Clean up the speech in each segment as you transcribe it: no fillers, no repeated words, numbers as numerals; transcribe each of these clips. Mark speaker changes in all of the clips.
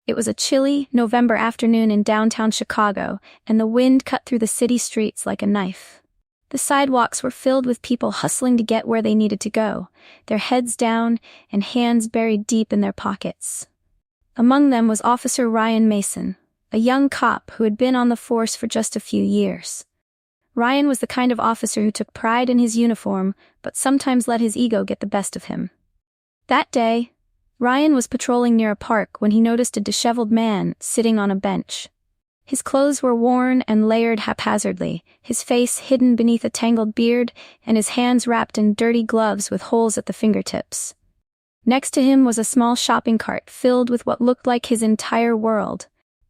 Speaker 1: It was a chilly, November afternoon in downtown Chicago, and the wind cut through the city streets like a knife. The sidewalks were filled with people hustling to get where they needed to go, their heads down and hands buried deep in their pockets. Among them was Officer Ryan Mason, a young cop who had been on the force for just a few years. Ryan was the kind of officer who took pride in his uniform, but sometimes let his ego get the best of him. That day, Ryan was patrolling near a park when he noticed a disheveled man sitting on a bench. His clothes were worn and layered haphazardly, his face hidden beneath a tangled beard, and his hands wrapped in dirty gloves with holes at the fingertips. Next to him was a small shopping cart filled with what looked like his entire world: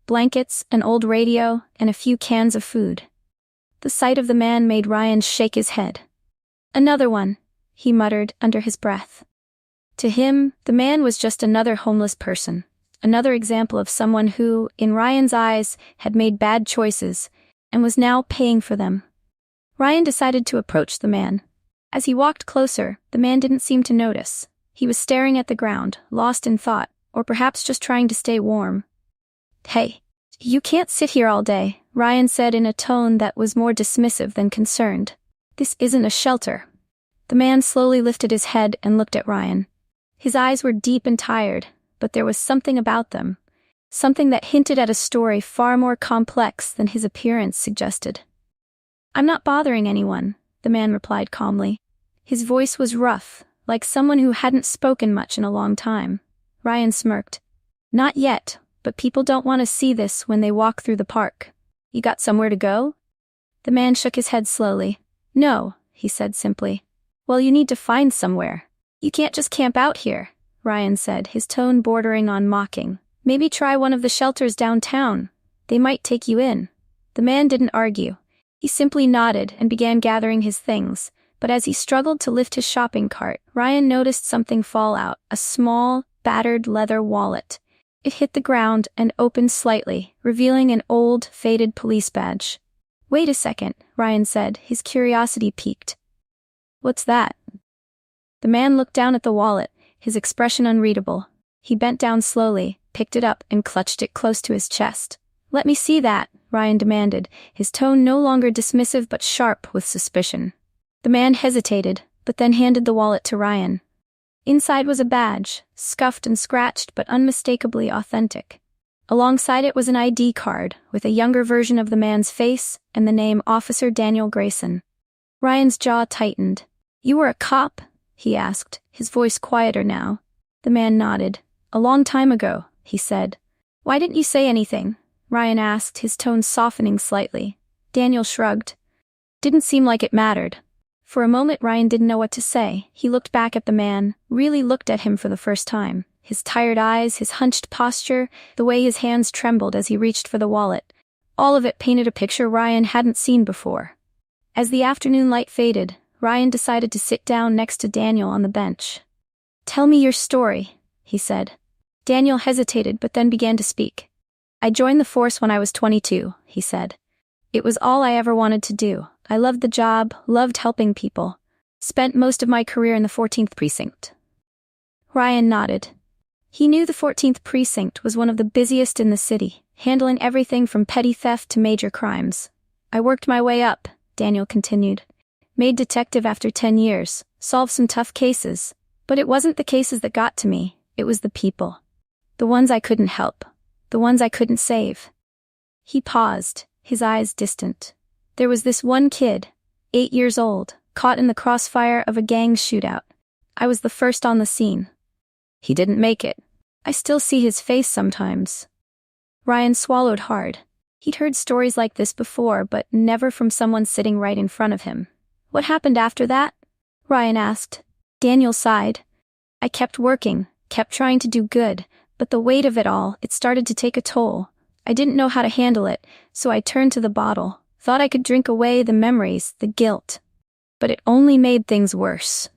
Speaker 1: blankets, an old radio, and a few cans of food. The sight of the man made Ryan shake his head. "Another one," he muttered under his breath. To him, the man was just another homeless person, another example of someone who, in Ryan's eyes, had made bad choices, and was now paying for them. Ryan decided to approach the man. As he walked closer, the man didn't seem to notice. He was staring at the ground, lost in thought, or perhaps just trying to stay warm. "Hey, you can't sit here all day," Ryan said in a tone that was more dismissive than concerned. "This isn't a shelter." The man slowly lifted his head and looked at Ryan. His eyes were deep and tired, but there was something about them, something that hinted at a story far more complex than his appearance suggested. "I'm not bothering anyone," the man replied calmly. His voice was rough, like someone who hadn't spoken much in a long time. Ryan smirked. "Not yet, but people don't want to see this when they walk through the park. You got somewhere to go?" The man shook his head slowly. "No," he said simply. "Well, you need to find somewhere. You can't just camp out here," Ryan said, his tone bordering on mocking. "Maybe try one of the shelters downtown. They might take you in." The man didn't argue. He simply nodded and began gathering his things, but as he struggled to lift his shopping cart, Ryan noticed something fall out, a small, battered leather wallet. It hit the ground and opened slightly, revealing an old, faded police badge. "Wait a second," Ryan said, his curiosity piqued. "What's that?" The man looked down at the wallet, his expression unreadable. He bent down slowly, picked it up, and clutched it close to his chest. "Let me see that," Ryan demanded, his tone no longer dismissive but sharp with suspicion. The man hesitated, but then handed the wallet to Ryan. Inside was a badge, scuffed and scratched but unmistakably authentic. Alongside it was an ID card, with a younger version of the man's face and the name Officer Daniel Grayson. Ryan's jaw tightened. "You were a cop?" he asked, his voice quieter now. The man nodded. "A long time ago," he said. "Why didn't you say anything?" Ryan asked, his tone softening slightly. Daniel shrugged. "Didn't seem like it mattered." For a moment Ryan didn't know what to say. He looked back at the man, really looked at him for the first time. His tired eyes, his hunched posture, the way his hands trembled as he reached for the wallet. All of it painted a picture Ryan hadn't seen before. As the afternoon light faded, Ryan decided to sit down next to Daniel on the bench. "Tell me your story," he said. Daniel hesitated but then began to speak. "I joined the force when I was 22, he said. "It was all I ever wanted to do. I loved the job, loved helping people. Spent most of my career in the 14th Precinct." Ryan nodded. He knew the 14th Precinct was one of the busiest in the city, handling everything from petty theft to major crimes. "I worked my way up," Daniel continued. "Made detective after 10 years, solved some tough cases. But it wasn't the cases that got to me, it was the people. The ones I couldn't help. The ones I couldn't save." He paused, his eyes distant. "There was this one kid, 8 years old, caught in the crossfire of a gang shootout. I was the first on the scene. He didn't make it. I still see his face sometimes." Ryan swallowed hard. He'd heard stories like this before, but never from someone sitting right in front of him. "What happened after that?" Ryan asked. Daniel sighed. "I kept working, kept trying to do good, but the weight of it all, it started to take a toll. I didn't know how to handle it, so I turned to the bottle, thought I could drink away the memories, the guilt. But it only made things worse."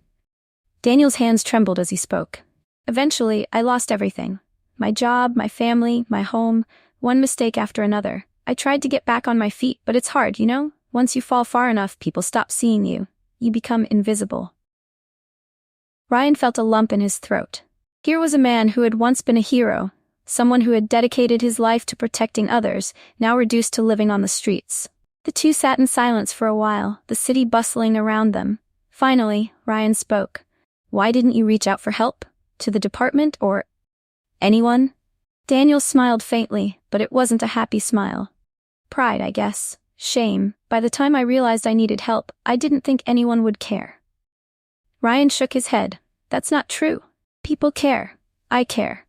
Speaker 1: Daniel's hands trembled as he spoke. "Eventually, I lost everything. My job, my family, my home, one mistake after another. I tried to get back on my feet, but it's hard, you know? Once you fall far enough, people stop seeing you. You become invisible." Ryan felt a lump in his throat. Here was a man who had once been a hero, someone who had dedicated his life to protecting others, now reduced to living on the streets. The two sat in silence for a while, the city bustling around them. Finally, Ryan spoke. "Why didn't you reach out for help? To the department or anyone?" Daniel smiled faintly, but it wasn't a happy smile. "Pride, I guess. Shame. By the time I realized I needed help, I didn't think anyone would care." Ryan shook his head. "That's not true. People care. I care."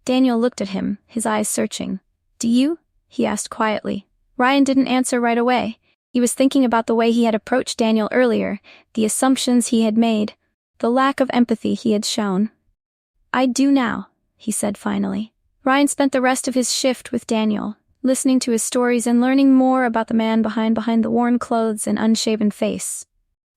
Speaker 1: Daniel looked at him, his eyes searching. "Do you?" he asked quietly. Ryan didn't answer right away. He was thinking about the way he had approached Daniel earlier, the assumptions he had made, the lack of empathy he had shown. "I do now," he said finally. Ryan spent the rest of his shift with Daniel, listening to his stories and learning more about the man behind the worn clothes and unshaven face.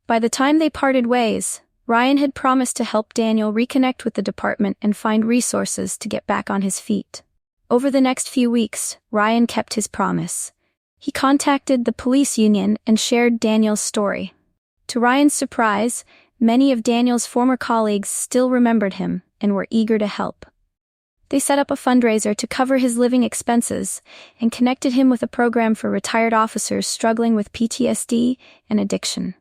Speaker 1: By the time they parted ways, Ryan had promised to help Daniel reconnect with the department and find resources to get back on his feet. Over the next few weeks, Ryan kept his promise. He contacted the police union and shared Daniel's story. To Ryan's surprise, many of Daniel's former colleagues still remembered him and were eager to help. They set up a fundraiser to cover his living expenses and connected him with a program for retired officers struggling with PTSD and addiction.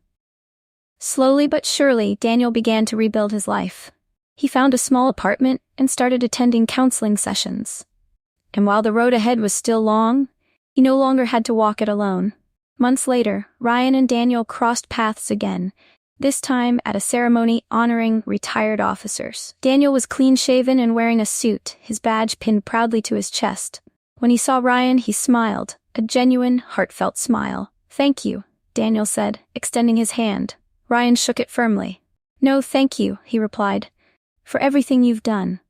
Speaker 1: Slowly but surely, Daniel began to rebuild his life. He found a small apartment and started attending counseling sessions. And while the road ahead was still long, he no longer had to walk it alone. Months later, Ryan and Daniel crossed paths again, this time at a ceremony honoring retired officers. Daniel was clean-shaven and wearing a suit, his badge pinned proudly to his chest. When he saw Ryan, he smiled, a genuine, heartfelt smile. "Thank you," Daniel said, extending his hand. Ryan shook it firmly. "No, thank you," he replied, "for everything you've done."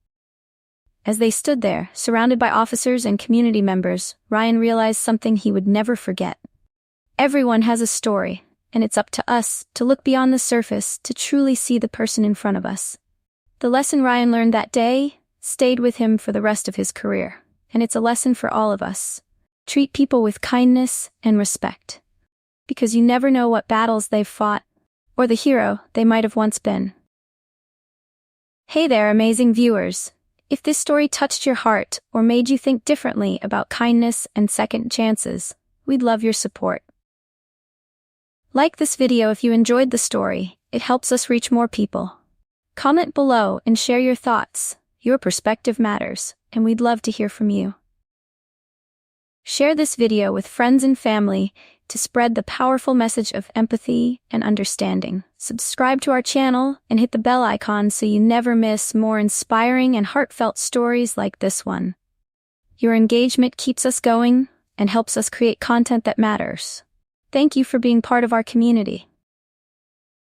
Speaker 1: As they stood there, surrounded by officers and community members, Ryan realized something he would never forget. Everyone has a story, and it's up to us to look beyond the surface to truly see the person in front of us. The lesson Ryan learned that day stayed with him for the rest of his career, and it's a lesson for all of us. Treat people with kindness and respect, because you never know what battles they've fought, or the hero they might have once been. Hey there, amazing viewers. If this story touched your heart or made you think differently about kindness and second chances, we'd love your support. Like this video if you enjoyed the story, it helps us reach more people. Comment below and share your thoughts. Your perspective matters, and we'd love to hear from you. Share this video with friends and family to spread the powerful message of empathy and understanding. Subscribe to our channel and hit the bell icon so you never miss more inspiring and heartfelt stories like this one. Your engagement keeps us going and helps us create content that matters. Thank you for being part of our community.